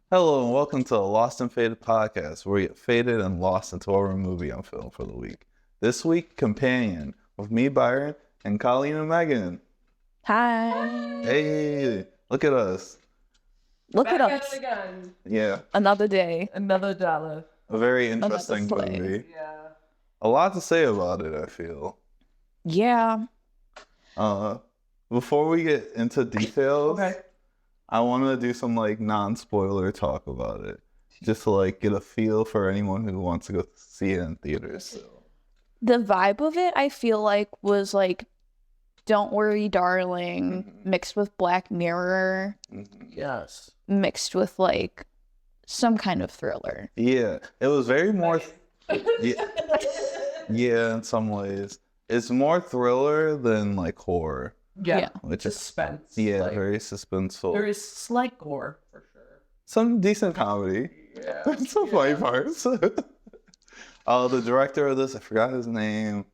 Hello and welcome to the Lost and Faded podcast, where we get faded and lost into our movie on film for the week. This week, Companion, with me, Byron, and Colleen and Megan. Hi. Hey, look at us. Look at Back us. it again. Yeah, Another day. Another dollar. a very interesting Another play. movie. Yeah. A lot to say about it, I feel. Yeah. Before we get into details, Okay. I want to do some non-spoiler talk about it, just to get a feel for anyone who wants to go see it in theaters. The vibe of it, I feel like, was like, Don't Worry, Darling, mixed with Black Mirror, Yes. mixed with some kind of thriller. Yeah, it was very more. Yeah, in some ways, it's more thriller than horror, Yeah. which is Suspense. very suspenseful. There is slight gore for sure. Some decent comedy. Yeah. Some funny parts. The director of this, I forgot his name.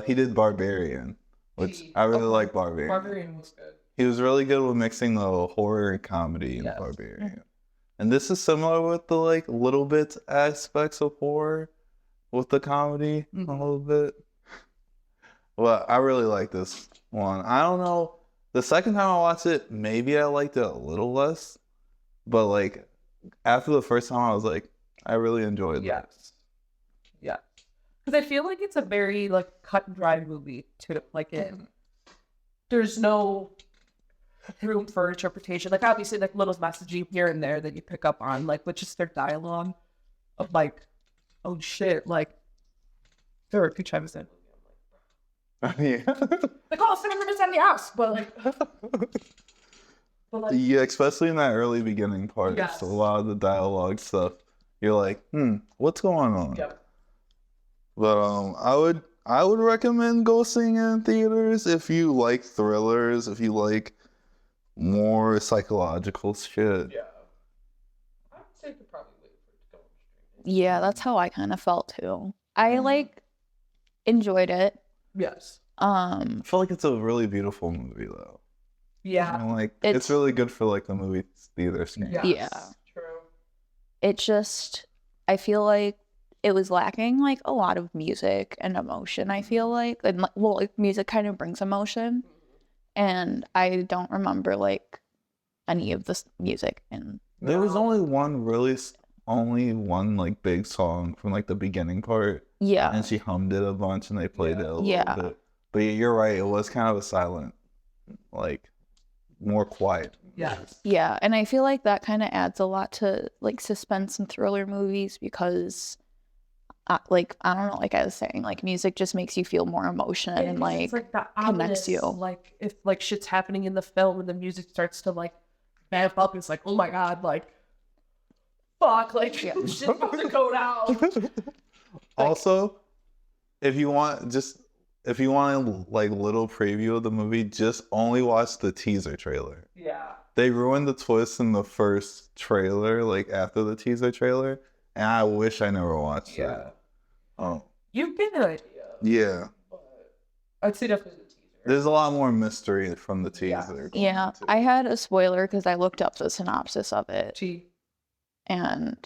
He did Barbarian, which I really like Barbarian. Barbarian was good. He was really good with mixing the horror and comedy in Yes. Barbarian. And this is similar with the little bit aspects of horror with the comedy a little bit. Well, I really like this one. I don't know. The second time I watched it, maybe I liked it a little less. But after the first time, I was like, I really enjoyed this. Yes. Yeah. Because I feel like it's a very cut and dry movie too. There's no room for interpretation. Obviously little messaging here and there that you pick up on, with just their dialogue of oh shit, there were a few times in. Yeah. Oh, cinnamon in the house, but Yeah, especially in that early beginning part, Yes. a lot of the dialogue stuff, you're like, what's going on? Yep. But I would recommend go seeing it in theaters if you like thrillers, if you like more psychological shit. Yeah. I'd say you could probably wait for it to go on streaming. Yeah, that's how I kind of felt too. I enjoyed it. Yes. I feel like it's a really beautiful movie though. Yeah. And, it's It's- really good for the movie theater screen. Yes. Yeah. True. It just, I feel like it was lacking a lot of music and emotion, I feel like. And music kind of brings emotion. And I don't remember any of this music. And There was only one big song from the beginning part. yeah. And she hummed it a bunch and they played it a little Yeah. bit. But you're right, it was kind of a silent, more quiet. Yes. Yeah, and I feel like that kind of adds a lot to suspense and thriller movies because I don't know, I was saying, music just makes you feel more emotion and It's the connects ominous, you. If shit's happening in the film and the music starts to vamp up, it's oh my god, fuck, shit's about to go down. Also, if you want a little preview of the movie, just only watch the teaser trailer. Yeah. They ruined the twist in the first trailer, after the teaser trailer, and I wish I never watched it. Oh. You get an idea. Yeah. But I'd say definitely the teaser. There's a lot more mystery from the teaser. going Yeah, into it. I had a spoiler because I looked up the synopsis of it Gee. and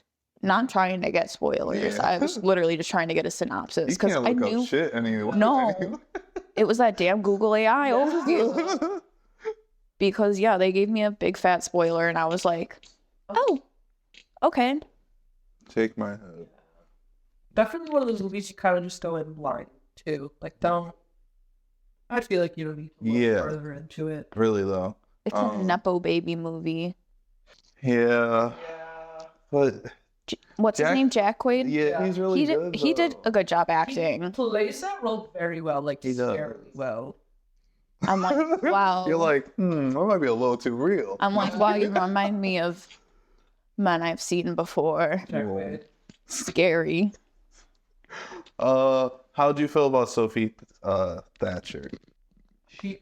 not trying to get spoilers. Yeah. I was literally just trying to get a synopsis You because can't I look knew up shit anyway. No. it was that damn Google AI overview. Because they gave me a big fat spoiler and I was like, oh, okay. Shake my head. Definitely one of those movies you kind of just go in blind too. Don't. I feel like you don't need to look Yeah. further into it. Really though. It's a Nepo baby movie. Yeah. Yeah. But What's Jack- his name? Jack Quaid? yeah, he's really he did. good. He did a good job acting. He plays that role very well, He does. scarily well. I'm like, wow. You're like, that might be a little too real. I'm like, wow. You remind me of men I've seen before. Jack Whoa. Quaid. Scary. How do you feel about Sophie Thatcher?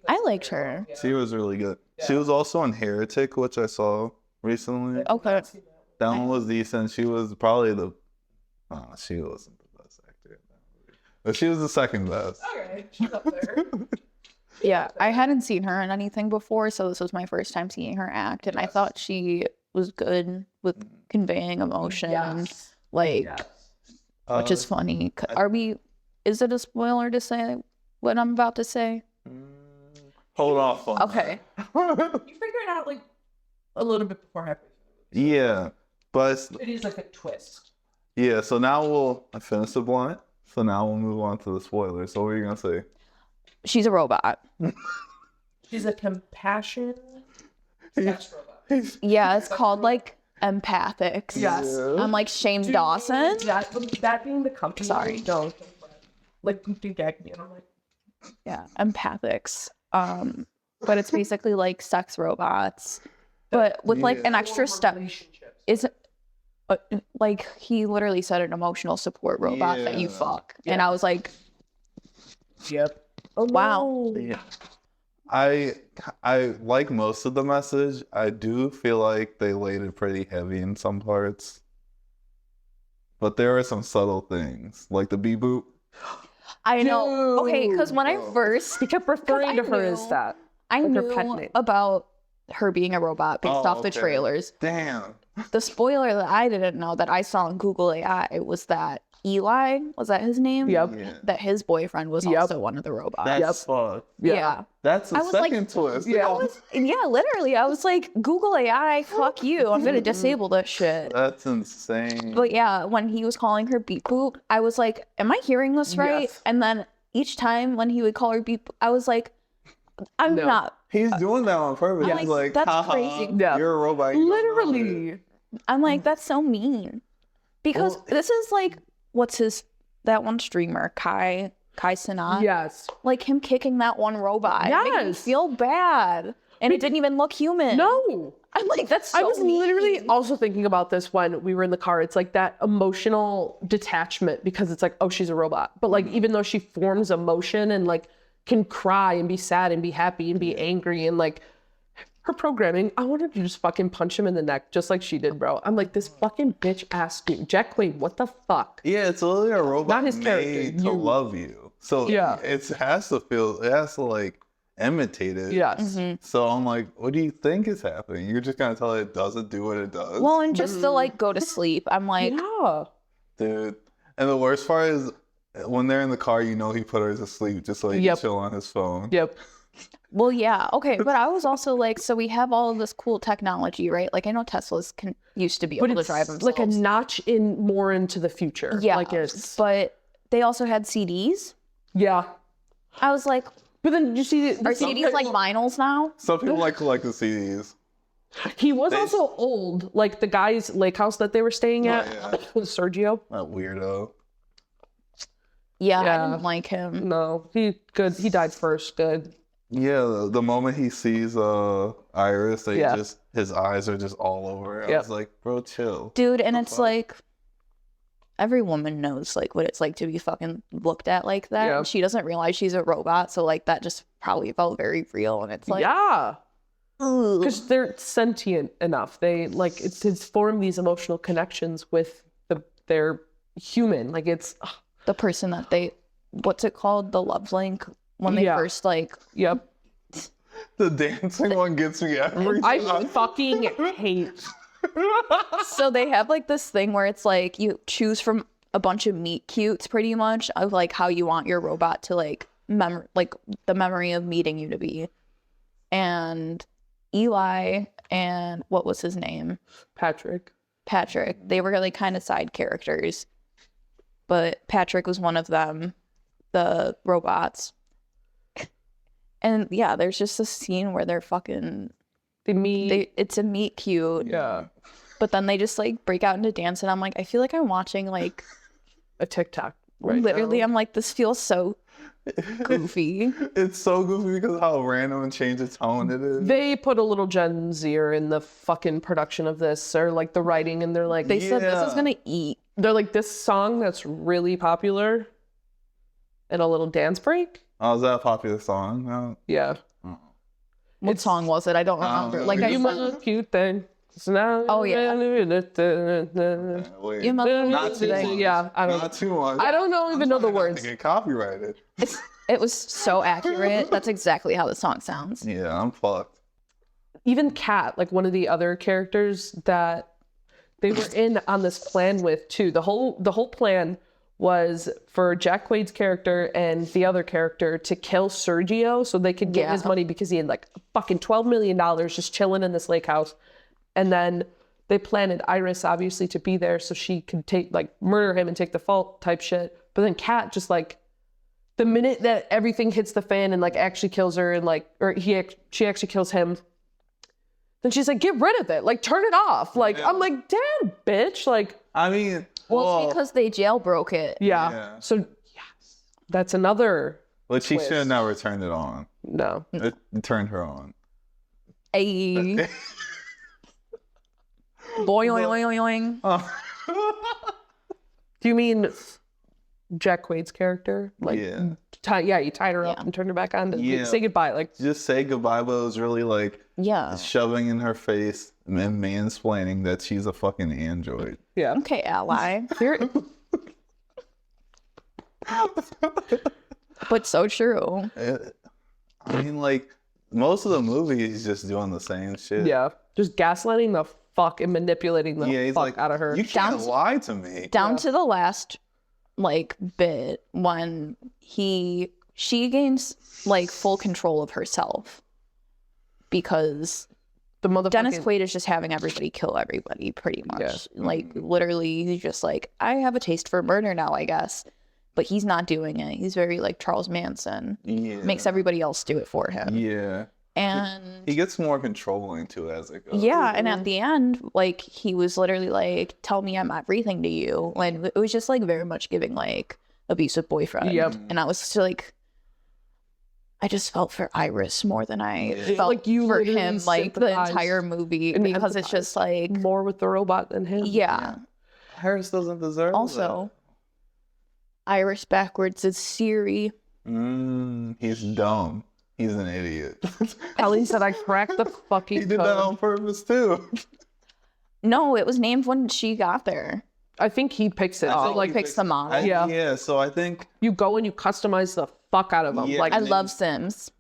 I liked her. She was really good. She Yeah. was also in Heretic, which I saw recently. Okay. That one was decent. She was probably she wasn't the best actor in that movie. But she was the second best. Okay, she's up there. Yeah, I hadn't seen her in anything before, so this was my first time seeing her act, and I Yes. thought she was good with conveying emotion, Yes. like, Yes. which is funny. Is it a spoiler to say what I'm about to say? Hold off on Okay. You figure it out like a little bit before halfway through. Yeah, but It is like a twist. yeah. So now I finished the blunt. So now we'll move on to the spoilers. So what are you gonna say? She's a robot. She's a compassion sex robot. Yeah, it's called like empathics. Yes. I'm like Shane Dawson. That being the company. Sorry. No. Like, you gag me, and I'm like, Yeah, empathics. But it's basically like sex robots, but with like an extra step. relationships. Is like he literally said an emotional support robot that you Yeah. fuck, and I was like, Yep. Oh, wow. no. Yeah. I like most of the message. I do feel like they laid it pretty heavy in some parts. But there are some subtle things, like the beep boop. I know. Okay, because when I first He kept referring to her as knew- that. I Like her knew pet name. about her being a robot based Oh, off the okay. trailers. Damn. The spoiler that I didn't know that I saw on Google AI was that Eli, was that his name? Yep. Yeah. That his boyfriend was Yep. also one of the robots. That's fucked. Yeah. That's the I was like- second twist. Yeah. Yeah, literally. I was like, Google AI, fuck you. I'm gonna disable this shit. That's insane. But yeah, when he was calling her beep boop, I was like, am I hearing this right? Yes. And then each time when he would call her beep, I was like, I'm No. not. He's doing that on purpose. I'm He's like, like, that's haha, crazy. Yeah. you're a robot. you don't know it." Literally. I'm like, that's so mean. Because Well- this is like, that one streamer, Kai Cenat? Yes. Like him kicking that one robot. It made me Yes. feel bad. And it didn't even look human. No. I'm like, that's so I was literally mean. also thinking about this when we were in the car. It's like that emotional detachment because it's like, oh, she's a robot. But like, even though she forms emotion and like can cry and be sad and be happy and be angry and like her programming, I wanted to just fucking punch him in the neck just like she did, bro. I'm like, this fucking bitch ass dude. Jack Quaid, what the fuck? Yeah, it's literally a robot Not his character, made to you. love you. So Yeah. it has to like imitate it. Yes. So I'm like, what do you think is happening? You're just gonna tell it doesn't do what it does? Well, and just to like go to sleep, I'm like, Yeah. Dude. And the worst part is when they're in the car, you know he put her to sleep just so he Yep. can chill on his phone. Yep. well, yeah, okay. But I was also like, so we have all of this cool technology, right? Like I know Teslas used to be But able to it's drive themselves. like a notch in more into the future. yeah, Like it's, but they also had CDs. yeah. I was like, But then did you see are CDs like vinyls now? Some people like collect the CDs. he was They- also old, like the guy's lake house that they were staying at, yeah. Sergio. That weirdo. Yeah, Yeah. I didn't like him. No, he died first. Good. Yeah, the moment he sees Iris, Yeah. his eyes are just all over. I Yep. was like, bro, chill. Dude, and it's fuck? like every woman knows like what it's like to be fucking looked at like that. Yeah. And she doesn't realize she's a robot, so like that just probably felt very real. And it's like, Yeah, ugh. because they're sentient enough. They like it's formed these emotional connections with their human. Like it's the person that what's it called? The love link when they Yeah. first like yep. The dancing one gets me every I time. fucking hate. so they have like this thing where it's like you choose from a bunch of meet cutes pretty much of like how you want your robot to like the memory of meeting you to be. And Eli and what was his name? Patrick. Patrick. They were like kind of side characters. But Patrick was one of them, the robots. And yeah, there's just a scene where they're fucking They meet. it's a meet cute. Yeah. But then they just like break out into dance and I'm like, I feel like I'm watching like A TikTok. Right literally now. I'm like, this feels so goofy. It's so goofy because of how random and change of tone it is. They put a little Gen Zer in the fucking production of this, or like the writing, and they're like, They said this is Yeah. gonna eat. they're like this song that's really popular, and a little dance break. Oh, is that a popular song? No. Yeah. What song was it? I don't remember. know. Like I You must cute thing. So now. Oh, yeah. Wait. You must Not too today. much. Yeah, I don't. Not too much. I don't know even know the Not to words. get copyrighted. it was so accurate. That's exactly how the song sounds. Yeah, I'm fucked. even Kat, like one of the other characters that they were in on this plan with too. The whole plan was for Jack Quaid's character and the other character to kill Sergio so they could get his money, because he had like fucking $12 million just chilling in this lake house. And then they planted Iris obviously to be there so she could murder him and take the fault type shit. But then Kat just like, the minute that everything hits the fan and like actually kills her and like, she actually kills him, then she's like, get rid of it, like turn it off. Like I'm like, damn bitch. Like, I mean, Well, it's because they jailbroke it. yeah. So yes, that's another. But she twist. should have never turned it on. No. It turned her on. Ayy. Boing. Do you mean Jack Quaid's character? Like, Yeah. You tied her up and turned her back on to say goodbye. Like, Just say goodbye, but it was really like shoving in her face and mansplaining that she's a fucking android. yeah. Okay, ally. But so true. I mean, like, most of the movie he's just doing the same shit. Yeah. Just gaslighting the fuck and manipulating the he's fuck like, out of her. You can't lie to me. Down to the last like bit when she gains like full control of herself because the motherfucking Dennis Quaid is just having everybody kill everybody pretty much. Like literally he's just like, I have a taste for murder now, I guess. But he's not doing it. He's very like Charles Manson. Yeah. Makes everybody else do it for him. Yeah. And he gets more controlling too as it goes. yeah, and at the end, like he was literally like, tell me I'm everything to you. And it was just like very much giving like abusive boyfriend. Yep. And I was just like, I just felt for Iris more than I felt Like, you for literally him, like the sympathized entire movie, and because it's just like more with the robot than him. yeah. Harris doesn't deserve Also, Iris backwards is Siri. that. He's dumb. He's an idiot. Ellie said I cracked the fucking He did that on purpose too. No, it was named when she got there. I think he picks it. So like picks the model. Yeah. So I think You go and you customize the fuck out of them. Yeah. Like, I love Sims.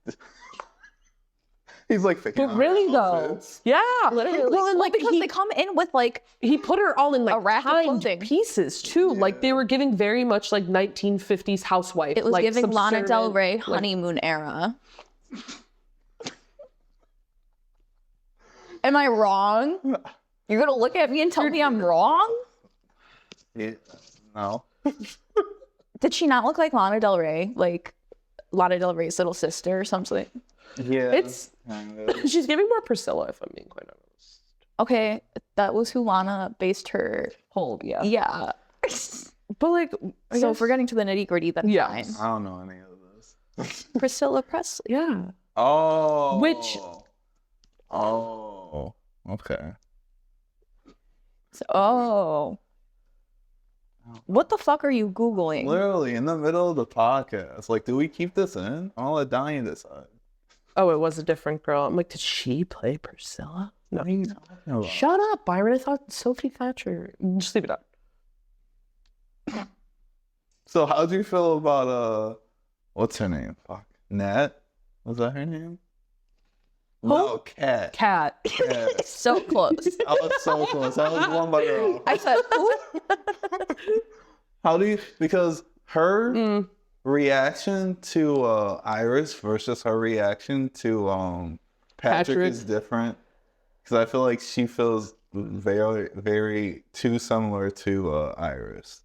he's like picking but out really though, outfits. yeah, Literally. Well, and Well, like because he they come in with like he put her all in like a rack of timed clothing. pieces too. Like they were giving very much like 1950s housewife. it was like, giving Lana Del subservient, Rey like- honeymoon era. Am I wrong? You're gonna look at me and tell me I'm wrong? Yeah. No. Did she not look like Lana Del Rey? Like Lana Del Rey's little sister or something? Yeah. It's she's giving more Priscilla, if I'm being quite honest. Okay, that was who Lana based her. Hold, yeah. Yeah. But like, So if we're getting to the nitty gritty, then Yeah. fine. I don't know any of this. Priscilla Presley. yeah. Oh. Which- Oh. Okay. Oh. What the fuck are you Googling? Literally in the middle of the podcast. Like, do we keep this in? I'll let Diane decide. Oh, it was a different girl. I'm like, did she play Priscilla? No. What are you talking about? Shut up, Byron. I thought Sophie Thatcher. Just leave it up. So how'd you feel about what's her name? Fuck. Nat? Was that her name? No, Cat. Cat. Cat. So close. I was so close. I was one by girl. I said, who? How do you, because her reaction to Iris versus her reaction to Patrick is different. Because I feel like she feels very, very too similar to Iris.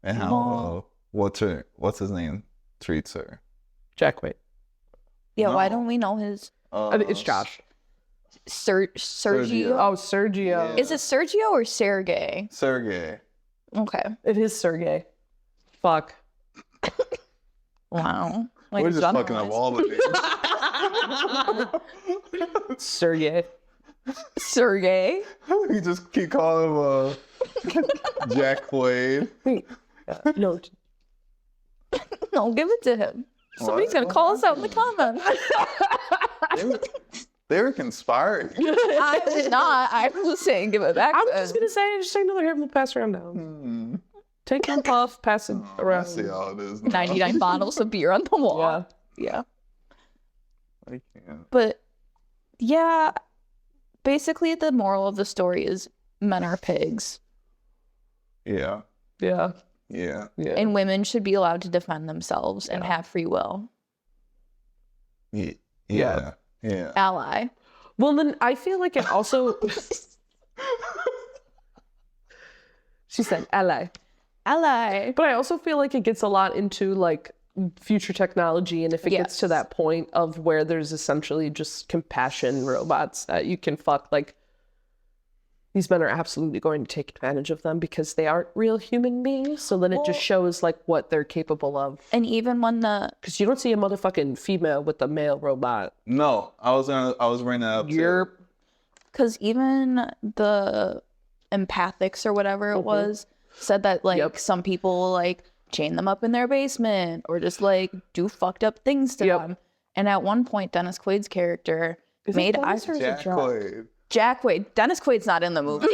And how what's his name treats her. Jack Quaid. Yeah, why No. don't we know his It's Josh. Sergio? Oh, Sergio. Yeah. Is it Sergio or Sergey? Sergey. Okay. It is Sergey. Fuck. Wow. Like, We're just fucking up generalized. all the names. Sergey. Sergey. You just keep calling him Jack Quaid. No. No, give it to him. Somebody's gonna call us out in the comments. They were conspiring. I was not. I was saying give it back I'm to just him. gonna say, just take another hair and pass around down. Take one puff, pass it I around. see how it is now. 99 bottles of beer on the wall. Yeah. Yeah. I can't. But yeah, Basically, the moral of the story is men are pigs, Yeah. Yeah. Yeah. Yeah. and women should be allowed to defend themselves and have free will. Yeah. Yeah. Yeah. Ally. Well, then I feel like it also. She said ally. Ally. But I also feel like it gets a lot into like future technology, and if it gets to Yes. that point of where there's essentially just compassion robots that you can fuck, like these men are absolutely going to take advantage of them because they aren't real human beings. So then it just shows like what they're capable of. And even when the Because you don't see a motherfucking female with a male robot. No, I was bringing that up. You're because even the empathics or whatever it was said that like some people like chain them up in their basement or just like do fucked up things to them. And at one point, Dennis Quaid's character made Jack Quaid. Dennis Quaid's not in the movie.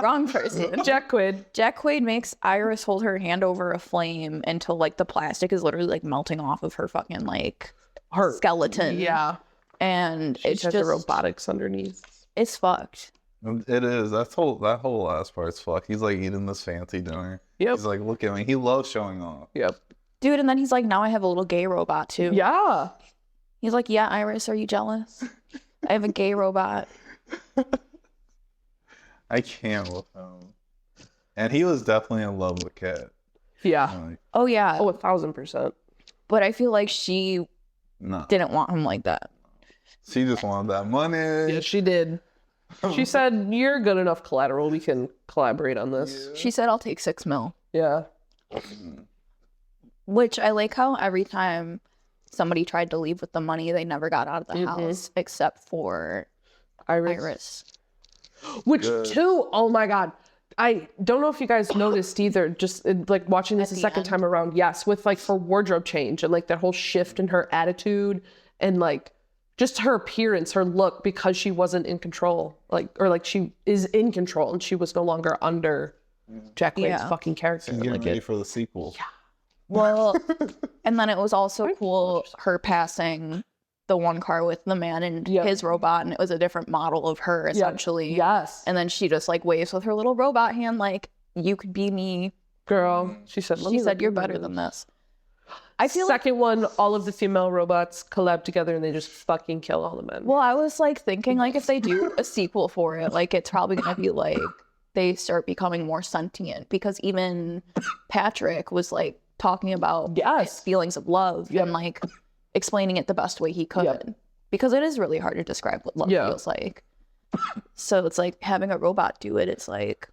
Wrong person. Jack Quaid. Jack Quaid makes Iris hold her hand over a flame until like the plastic is literally like melting off of her fucking like her skeleton. Yeah. And She it's has just the robotics underneath. it's fucked. It is. That whole last part's fuck. He's like eating this fancy dinner. Yep. He's like, look at me. He loves showing off. Yep. Dude, and then he's like, now I have a little gay robot too. Yeah. He's like, yeah, Iris, are you jealous? I have a gay robot. I can't with him. And he was definitely in love with Kat. Yeah. Like, Oh yeah. Oh, 1,000%. But I feel like she no. didn't want him like that. She just wanted that money. Yeah, she did. She said, you're good enough collateral. We can collaborate on this. She said, I'll take 6 mil. Yeah. Which I like how every time somebody tried to leave with the money, they never got out of the house except for Iris. Which, Good. too, oh my God. I don't know if you guys noticed either, just like watching this At a the second end. time around. Yes, with like her wardrobe change and like that whole shift in her attitude and like just her appearance, her look, because she wasn't in control. Like, or like she is in control and she was no longer under Jack Quaid's Yeah. fucking character. She's getting Like ready it. for the sequel. Yeah. Well, and then it was also cool her passing the one car with the man and his robot, and it was a different model of her essentially. Yes. And then she just like waves with her little robot hand, like, you could be me. Girl, she said, She said, you're better than this. I feel Second one, all of the female robots collab together and they just fucking kill all the men. Well, I was like thinking like if they do a sequel for it, like it's probably gonna be like they start becoming more sentient because even Patrick was like talking about his feelings of love and like explaining it the best way he could because it is really hard to describe what love feels like. So it's like having a robot do it. It's like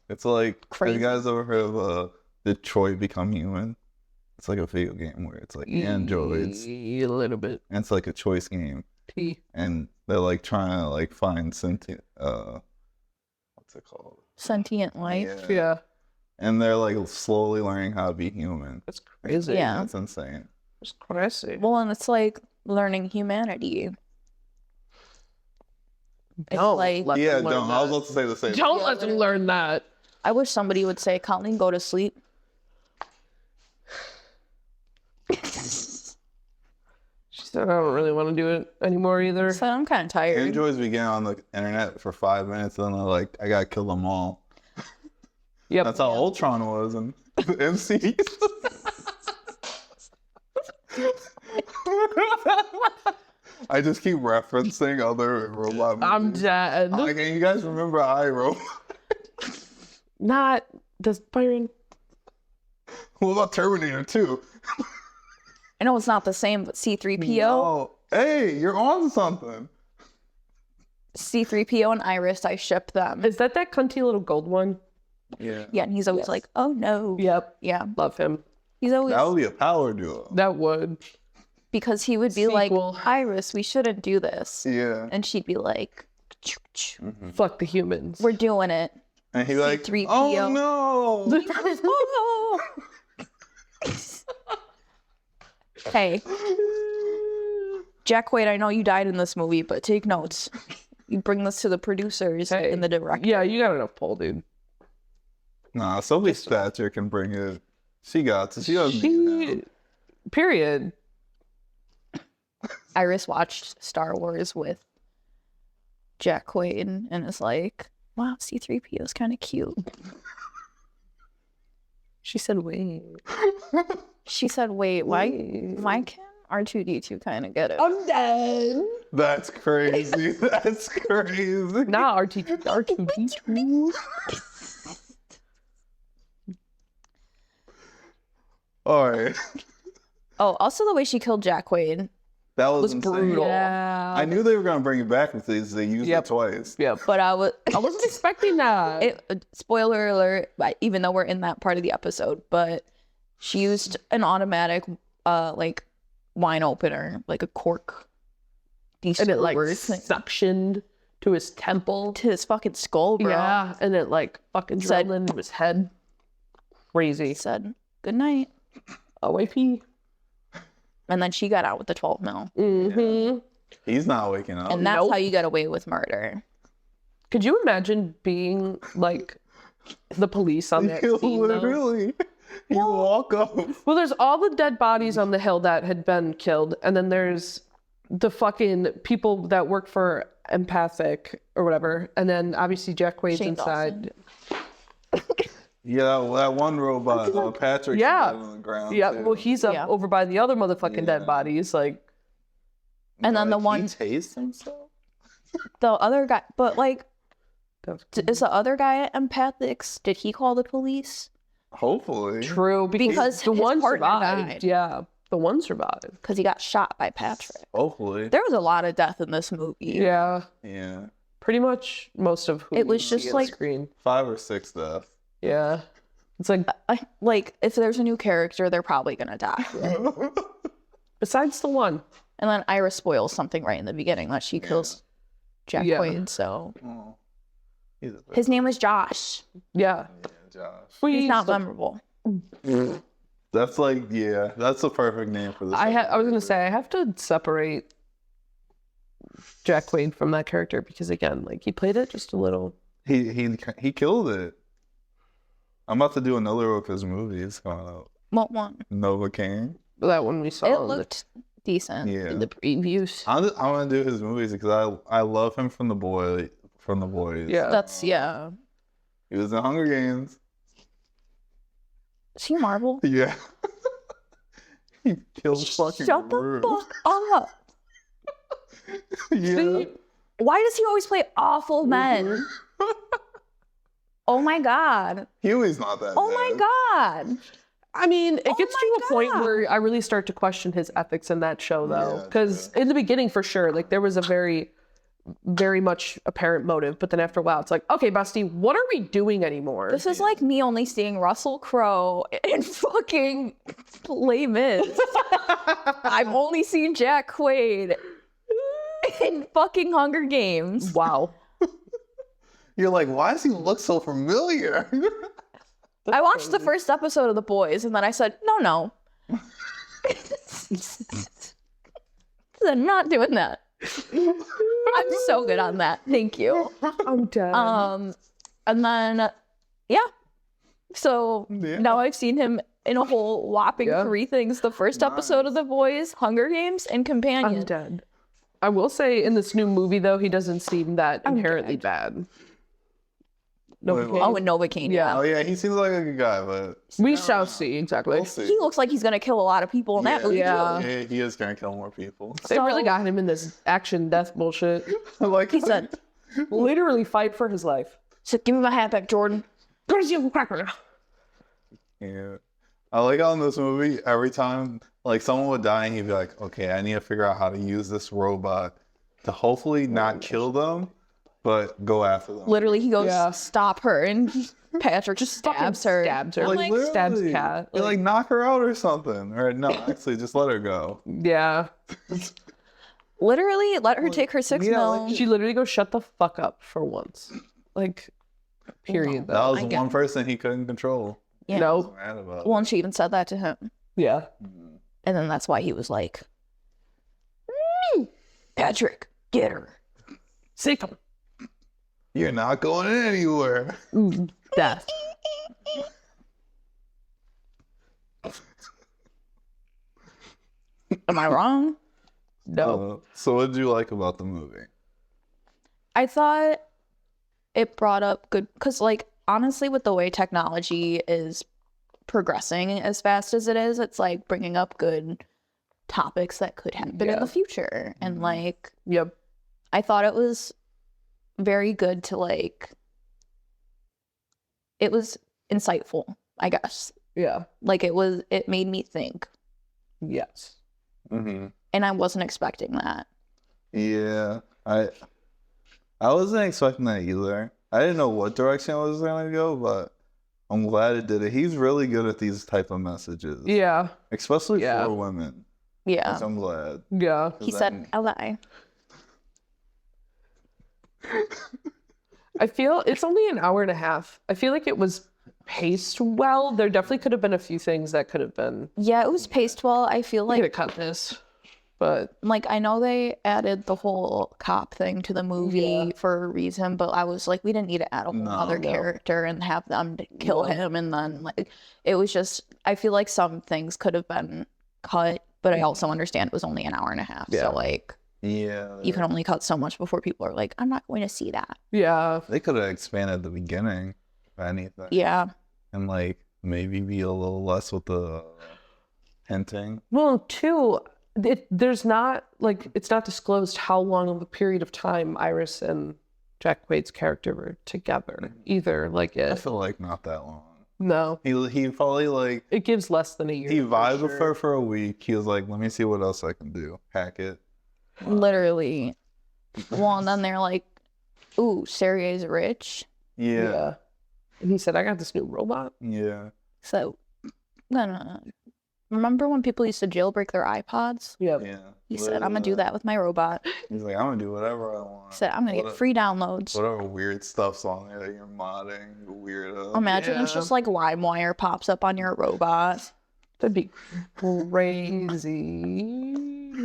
It's like, crazy. have you guys ever heard of Detroit Become Human? It's like a video game where it's like androids. A little bit. And it's like a choice game. P. And they're like trying to like find sentient, what's it called? sentient life. Yeah. And they're like slowly learning how to be human. That's crazy. Yeah. That's insane. That's crazy. Well, and it's like learning humanity. It's Don't like let Yeah, them learn don't. I was that. about to say the same. Don't let them learn that. I wish somebody would say, Colleen, go to sleep. She said, I don't really want to do it anymore either. So I'm kind of tired. Androids begin on the internet for 5 minutes, and then they're like, I gotta kill them all. Yep. That's how Ultron was in MC. I just keep referencing other robot movies. I'm dead. Like, and you guys remember iRobot? Not does Byron. What about Terminator 2? I know it's not the same, but C-3PO. Oh, hey, you're on something. C-3PO and Iris, I ship them. Is that cunty little gold one? Yeah. Yeah, and he's always like, oh no. Yep. Yeah. Love him. He's always, That would be a power duo. That would. because he would be Sequel. like, Iris, we shouldn't do this. Yeah. And she'd be like, Fuck the humans. we're doing it. And he like, C-3PO. oh no. Hey, Jack Quaid, I know you died in this movie, but take notes. You bring this to the producers Hey. and the director. Yeah, you got enough pull, dude. Nah, Sophie Thatcher can bring it. She got to. She doesn't need it now. Period. Iris watched Star Wars with Jack Quaid and is like, wow, C-3PO is kind of cute. She said, wait. She said, wait, why can R2-D2 kind of get it? I'm dead. That's crazy. That's crazy. Nah, R2D2. All right. Oh, also the way she killed Jack Quaid That was was insane. brutal. Yeah. I knew they were gonna bring it back with these. They used Yep. it twice. Yeah. But I wasn't expecting that. spoiler alert, even though we're in that part of the episode, but she used an automatic like wine opener, like a cork And it like descrewer thing suctioned to his temple. to his fucking skull, bro. Yeah. And it like fucking Said- drilled into his head. Crazy. He said, good night. OAP. And then she got out with the 12 mil. Mm-hmm. He's not waking up. And that's Nope. how you get away with murder. Could you imagine being like the police on that You scene, though? literally, you walk up. Well, there's all the dead bodies on the hill that had been killed, and then there's the fucking people that work for Empathic or whatever, and then obviously Jack Quaid's Shane inside. Yeah, that one robot, Patrick. Yeah. On the ground. Yeah, too. well, he's up Yeah. over by the other motherfucking dead Yeah. bodies. Like, And then the Like, one- he tastes himself. The other guy, but like, that's is the other guy at Empathics, did he call the police? Hopefully. true Because the his one partner survived. died. Yeah, the one survived. Because he got shot by Patrick. Hopefully. There was a lot of death in this movie. Yeah, Yeah. pretty much most of who It was you just see on like- screen. 5 or 6 deaths. Yeah, it's like Like, if there's a new character, they're probably gonna die. besides the one. And then Iris spoils something right in the beginning that she kills Jack Yeah. Quaid. So Oh. He's a his name was Josh. Yeah, Josh. He's not memorable. That's like, yeah, that's the perfect name for this. I was gonna say I have to separate Jack Quaid from that character because again, like he played it just a little. He killed it. I'm about to do another of his movies coming out. What one? Novocaine. That one we saw. It in the- looked decent. Yeah. in the previews. I want to do his movies because I love him from the boys. Yeah. That's, yeah. He was in Hunger Games. Is he Marvel? Yeah. He killed fucking Shut the Rue. fuck up. Yeah. Why does he always play awful men? Oh my god. Huey's not that Oh bad. my god. I mean, it gets my to a point God. where I really start to question his ethics in that show, though, Yeah, because in the beginning, for sure, like there was a very, very much apparent motive, but then after a while, it's like, okay, Busty, what are we doing anymore? This is like me only seeing Russell Crowe in fucking Les Mis. I've only seen Jack Quaid in fucking Hunger Games. Wow. You're like, why does he look so familiar? I watched the first episode of The Boys and then I said, no. I'm not doing that. I'm so good on that. Thank you. I'm dead. And then, yeah. So Yeah. now I've seen him in a whole whopping Yeah. 3 things. The first episode of The Boys, Hunger Games, and I'm Companion. dead. I will say in this new movie, though, he doesn't seem that I'm inherently dead. bad. No, Wait, he what? can't. Oh, and Novocaine, Yeah. Oh yeah, he seems like a good guy, but We shall see, exactly. we'll see. He looks like he's gonna kill a lot of people in that movie. Yeah. Yeah, he is gonna kill more people. They really So- got him in this action death bullshit. Like He said, Literally fight for his life. so give me my hat back, Jordan. yeah. I like how in this movie, every time like someone would die, and he'd be like, "Okay, I need to figure out how to use this robot to hopefully not kill them, but go after them." Literally, he goes, Yeah. stop her. And Patrick just stabs her. Stabs her. I'm Like, like, stabs literally. Kat. You like knock her out or something, or no? Actually, just let her go. Yeah. literally, let her take her 6 yeah, mil. like- She literally goes, shut the fuck up for once. Like, period. That though. was I the get one it. person he couldn't control. Yeah. I No. was mad about Well, and she even said that to him. Yeah. And then that's why he was like, Patrick, get her. Sick him. You're not going anywhere. Death. Am I wrong? No. So what did you like about the movie? I thought it brought up good, because like honestly, with the way technology is progressing as fast as it is, it's like bringing up good topics that could happen in Yeah. the future. And like, Yep. I thought it was very good to like, it was insightful, I guess. Yeah. Like it made me think, Yes. Mm-hmm. and I wasn't expecting that. Yeah, I wasn't expecting that either. I didn't know what direction it was gonna go, but I'm glad it did it. He's really good at these type of messages, Yeah. especially Yeah. for women. Yeah. Which I'm glad. Yeah. 'Cause He said, "Ally." I feel it's only an hour and a half. I feel like it was paced well. There definitely could have been a few things that could have been. Yeah, it was paced well. I feel We could like have cut this, but I know they added the whole cop thing to the movie Yeah. for a reason, but I was like, we didn't need to add a whole other No. character and have them kill him, and then like it was just. I feel like some things could have been cut, but I also understand it was only an hour and a half, Yeah. so like Yeah, you can only cut so much before people are like, I'm not going to see that. yeah, they could have expanded at the beginning, if anything. Yeah, And like maybe be a little less with the hinting. well, too, there's not like it's not disclosed how long of a period of time Iris and Jack Quaid's character were together either. Like I it, feel like not that long. no, He probably like it gives less than a year. he for vibed with sure. her for a week. He was like, let me see what else I can do. Hack it. literally. Well, and then they're like, "Ooh, Sergey's rich, Yeah. And he said, "I got this new robot." Yeah. so gonna." Remember when people used to jailbreak their iPods? Yeah, Yeah. He said, "I'm gonna do that with my robot." He's like, I'm gonna do whatever I want. He said, "I'm gonna get What- free downloads." Whatever weird stuff's on there that you're modding, you weirdo. Imagine it's Yeah. just like LimeWire pops up on your robot. that'd be crazy.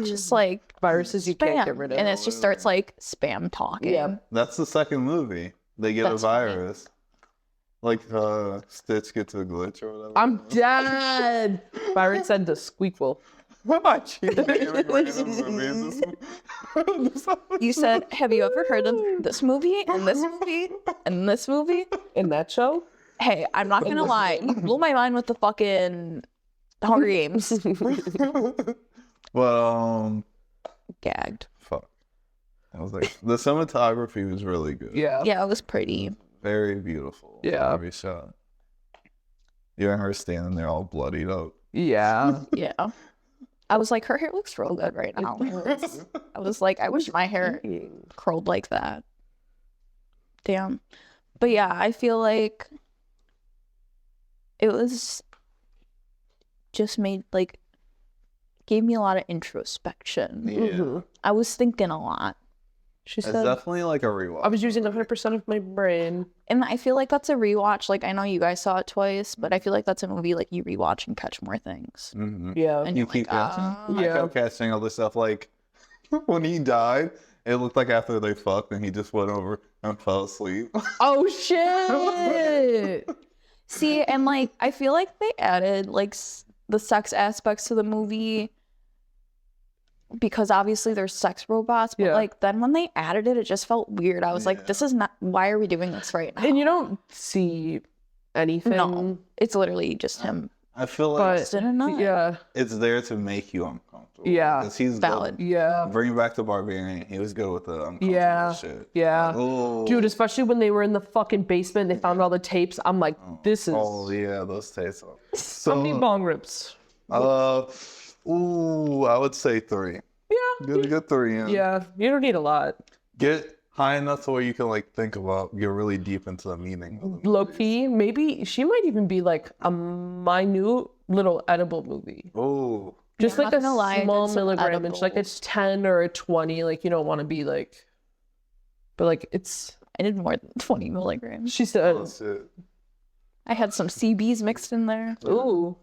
Just like Viruses you can't spam. get rid of. And it just starts like spam talking. Yeah. That's the second movie. They get That's a virus. Like Stitch gets a glitch or whatever. I'm dead. Byron said the squeakquel. I cheated at random movies. You said, "Have you ever heard of this movie and this movie and this movie?" In that show? Hey, I'm not gonna lie. You blew my mind with the fucking Hunger Games. But Gagged. fuck. I was like, the cinematography was really good. Yeah. Yeah, it was pretty. Very beautiful. Yeah. Every shot. You and her standing there all bloodied up. Yeah. Yeah. I was like, her hair looks real good right now. I was like, I wish my hair curled like that. Damn. But yeah, I feel like it was just made like gave me a lot of introspection. Yeah. Mhm. I was thinking a lot. She It's said, definitely like a rewatch. I was using 100% of my brain. And I feel like that's a rewatch. Like I know you guys saw it twice, but I feel like that's a movie like you rewatch and catch more things. Mm-hmm. Yeah. And You you're keep like, catching. "Ah." I Yeah. kept catching other stuff. Like when he died, it looked like after they fucked and he just went over and fell asleep. Oh, shit. See, and like I feel like they added like the sex aspects to the movie because obviously there's sex robots, but Yeah. like then when they added it, it just felt weird. I was Yeah. like, this is not, why are we doing this right now? And you don't see anything. No, it's literally just him I feel like But busting a nut. yeah. it's there to make you uncomfortable. Yeah. Because he's Valid. Yeah. Bring back the Barbarian. He was good with the uncomfortable Yeah. shit. Yeah. Oh. Dude, especially when they were in the fucking basement, they found all the tapes. I'm like, this is Oh yeah, those tastes. how many So, bong rips? ooh, I would say 3. Yeah. Get a good 3 in. Yeah. You don't need a lot. Get high enough to where you can like think about, get really deep into the meaning. Of the Low key, maybe she might even be like a minute little edible movie. Oh, Just Yeah, like not a gonna lie, I did small some milligrammage, like edibles. it's 10 or a 20. Like you don't want to be like, but like it's. I did more than 20 milligrams. She said, that's it. I had some CBs mixed in there. "Ooh,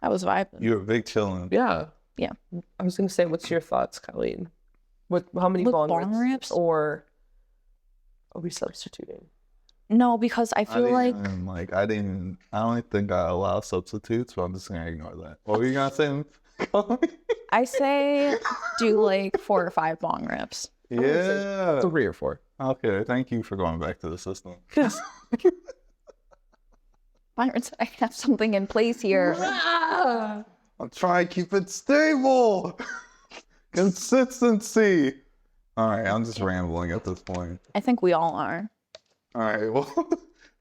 I was vibing. You're a big chillin'. yeah, Yeah. I was gonna say, what's your thoughts, Colleen? What? How many With bong bong rips? rips? Or are we substituting? No, because I feel like I don't think I allow substitutes, but I'm just gonna ignore that. What were you gonna say? I say do like 4 or 5 bong rips. Yeah. 3 or 4. Okay, thank you for going back to the system. Byron said I have something in place here. I'm trying to keep it stable. Consistency. All right, I'm just rambling at this point. I think we all are. All right, well,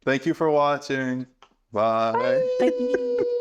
thank you for watching. Bye. Bye.